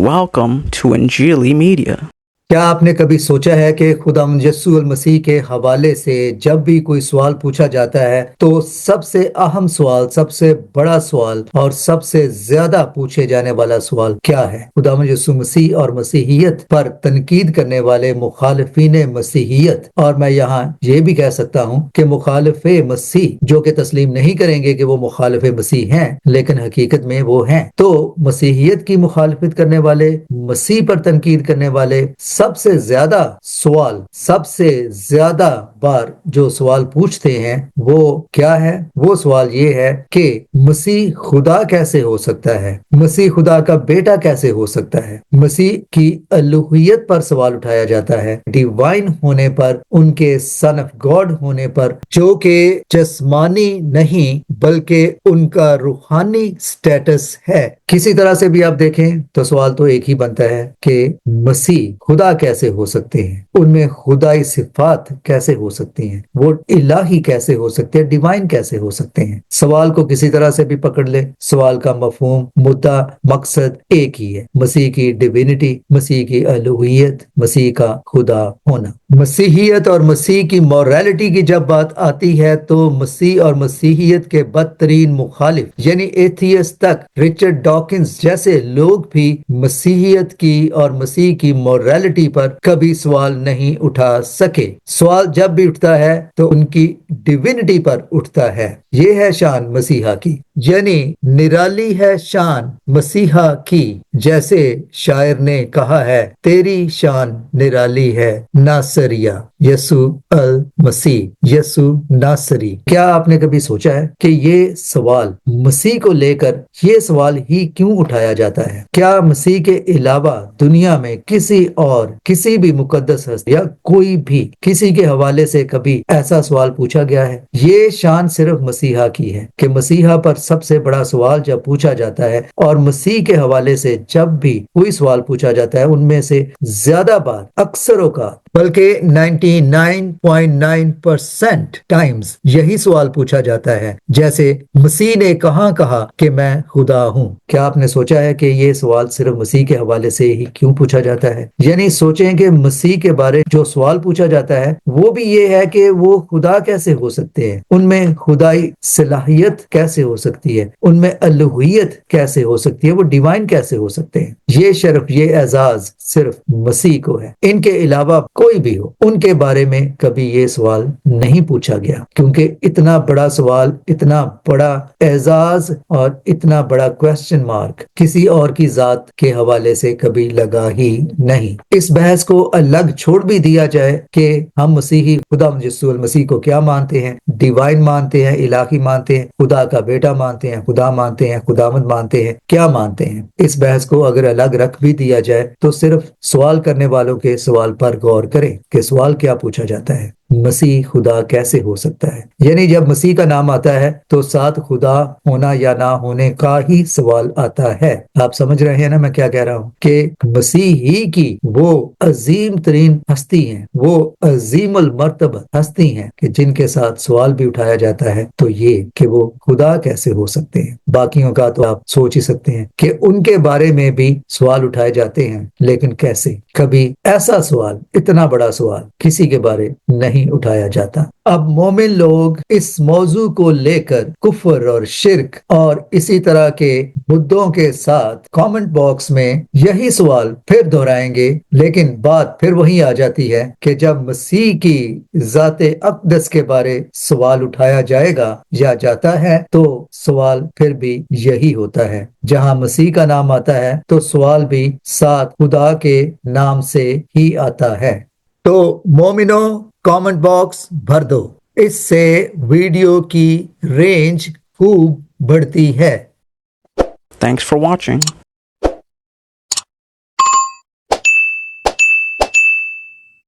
Welcome to Injili Media. क्या आपने कभी सोचा है कि खुदावंद यस्सु अल मसीह के हवाले से जब भी कोई सवाल पूछा जाता है तो सबसे अहम सवाल, सबसे बड़ा सवाल और सबसे ज्यादा पूछे जाने वाला सवाल क्या है? खुदावंद यस्सु मसीह और मसीहियत पर तनकीद करने वाले मुखालिफीन मसीहियत, और मैं यहाँ ये भी कह सकता हूँ कि मुखालिफे मसीह जो कि तस्लीम नहीं करेंगे कि वो मुखालिफे मसीह हैं, लेकिन हकीकत में वो हैं। तो मसीहियत की मुखालिफत करने वाले, मसीह पर तनकीद करने वाले सबसे ज्यादा सवाल, सबसे ज्यादा बार जो सवाल पूछते हैं वो क्या है? वो सवाल ये है कि मसीह खुदा कैसे हो सकता है? मसीह खुदा का बेटा कैसे हो सकता है? मसीह की अलूहियत पर सवाल उठाया जाता है, डिवाइन होने पर, उनके सन ऑफ गॉड होने पर, जो कि जिस्मानी नहीं बल्कि उनका रूहानी स्टेटस है। किसी तरह से भी आप देखें तो सवाल तो एक ही बनता है कि मसीह खुदा कैसे हो सकते हैं? उनमें खुदाई सिफात कैसे हो सकती हैं? वो इलाही कैसे हो सकते हैं? डिवाइन कैसे हो सकते हैं? सवाल को किसी तरह से भी पकड़ ले, सवाल का मफहूम, मुद्दा, मकसद एक ही है, मसीह की डिविनिटी, मसीह की अलूहियत, मसीह का खुदा होना। मसीहियत और मसीह की मॉरलिटी की जब बात आती है तो मसीह और मसीहियत के बदतरीन मुखालिफ यानी एथियस्ट तक, रिचर्ड डॉकिंस जैसे लोग भी मसीहियत की और मसीह की मॉरलिटी पर कभी सवाल नहीं उठा सके। सवाल जब भी उठता है तो उनकी डिविनिटी पर उठता है। ये है शान मसीहा की, यानी निराली है शान मसीहा की। जैसे शायर ने कहा है, तेरी शान निराली है नासरिया यस्सु अल मसीह, यस्सु नासरी। क्या आपने कभी सोचा है कि ये सवाल मसीह को लेकर ये सवाल ही क्यों उठाया जाता है? क्या मसीह के अलावा दुनिया में किसी और, किसी भी मुकद्दस हस्ती या कोई भी किसी के हवाले से कभी ऐसा सवाल पूछा गया है? ये शान सिर्फ मसीहा की है कि मसीहा पर सबसे बड़ा सवाल जब पूछा जाता है, और मसीह के हवाले से जब भी कोई सवाल पूछा जाता है, उनमें से ज्यादा बार, अक्सर औकात, बल्कि 99.9% टाइम्स यही सवाल पूछा जाता है, जैसे मसीह ने कहाँ कहा कि मैं खुदा हूँ। क्या आपने सोचा है कि ये सवाल सिर्फ मसीह के हवाले से ही क्यों पूछा जाता है? यानी सोचें कि मसीह के बारे जो सवाल पूछा जाता है वो भी ये है कि वो खुदा कैसे हो सकते हैं, उनमें खुदाई सलाहियत कैसे हो सकती है, उनमें अलूहियत कैसे हो सकती है, वो डिवाइन कैसे हो सकते हैं। ये शर्फ, ये एजाज सिर्फ मसीह को है। इनके अलावा कोई भी हो, उनके बारे में कभी ये सवाल नहीं पूछा गया, क्योंकि इतना बड़ा सवाल, इतना बड़ा एजाज और इतना बड़ा क्वेश्चन मार्क किसी और की जात के हवाले से कभी लगा ही नहीं। इस बहस को अलग छोड़ भी दिया जाए कि हम मसीही खुदावंद यस्सु अल मसीह को क्या मानते हैं, डिवाइन मानते हैं, इलाही मानते हैं, खुदा का बेटा मानते हैं, खुदा मानते हैं, खुदावंद मानते हैं, क्या मानते हैं? इस बहस को अगर अलग रख भी दिया जाए तो सिर्फ सवाल करने वालों के सवाल पर गौर करें कि सवाल क्या पूछा जाता है, मसीह खुदा कैसे हो सकता है? यानी जब मसीह का नाम आता है तो साथ खुदा होना या ना होने का ही सवाल आता है। आप समझ रहे हैं ना मैं क्या कह रहा हूँ? कि मसीह ही की वो अजीम तरीन हस्ती हैं, वो अजीमुल मर्तबा हस्ती हैं कि जिनके साथ सवाल भी उठाया जाता है तो ये कि वो खुदा कैसे हो सकते हैं। बाकियों का तो आप सोच ही सकते हैं कि उनके बारे में भी सवाल उठाए जाते हैं, लेकिन कैसे? कभी ऐसा सवाल, इतना बड़ा सवाल किसी के बारे नहीं उठाया जाता। अब मोमिन लोग इस मौजू को लेकर कुफर और शिर्क और इसी तरह के मुद्दों के साथ कमेंट बॉक्स में यही सवाल फिर दोहराएंगे, लेकिन बात फिर वही आ जाती है कि जब मसीह की जाते अक़दस के बारे सवाल उठाया जाएगा या जाता है तो सवाल फिर भी यही होता है। जहां मसीह का नाम आता है तो सवाल भी साथ खुदा के नाम से ही आता है। तो मोमिनो कमेंट बॉक्स भर दो, इससे वीडियो की रेंज खूब बढ़ती है। Thanks for watching.